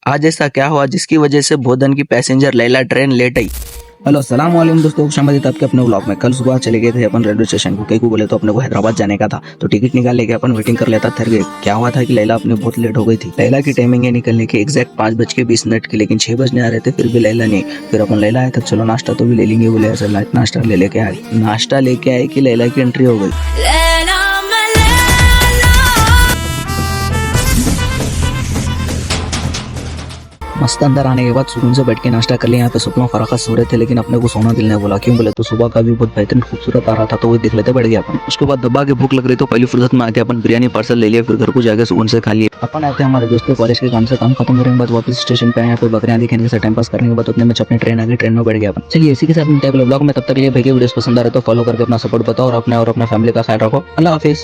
आज ऐसा क्या हुआ जिसकी वजह से भोदन की पैसेंजर लैला ट्रेन लेट आई। हेलो अस्सलाम वालेकुम दोस्तों, खुशामदीद आपके अपने व्लॉग में। कल सुबह चले गए थे अपन रेलवे स्टेशन को, कई को बोले तो अपने को हैदराबाद जाने का था, तो टिकट निकाल लेके अपन वेटिंग कर लेता थर गए। क्या हुआ था कि लैला अपने बहुत लेट हो गई थी। लैला की टाइमिंग है निकलने की एग्जैक्ट 5:20 की, लेकिन 6 बजने आ रहे थे फिर भी लैला नहीं। फिर अपन लैला आए तो चलो नाश्ता तो भी ले लेंगे, बोले ऐसा नाश्ता ले लेके आए। नाश्ता लेके आए कि लैला की एंट्री हो गई। मस्त अंदर आने के बाद सुकून से बैठ के नाश्ता कर लिया। यहाँ पे सुपना फराका सो रहे थे, लेकिन अपने को सोना दिल ने बोला। क्यों बोले तो सुबह का भी बहुत बेहतरीन खूबसूरत आ रहा था, तो वो देख लेते बैठ गया अपन। उसके बाद दबा के भूख लग रही तो पहली फुर्सत में आते अपन बिरयानी पार्सल ले लिया, फिर घर को जाकर सुकून से खा लिए। अपन आते हमारे दोस्तों कॉलेज के काम से काम खत्म करने के बाद वापस स्टेशन पे यहाँ पे बकरियां दिखाने से टाइम पास करने के बाद उतने में अपनी ट्रेन आ गई, ट्रेन में बैठ गया अपन। चलिए इसी के साथ मिलते हैं अगले ब्लॉग में, तब तक ये भाई वीडियोस पसंद आ रहे तो फॉलो करके अपना सपोर्ट बताओ और अपने फैमिली का ख्याल रखो। अल्लाह हाफिज।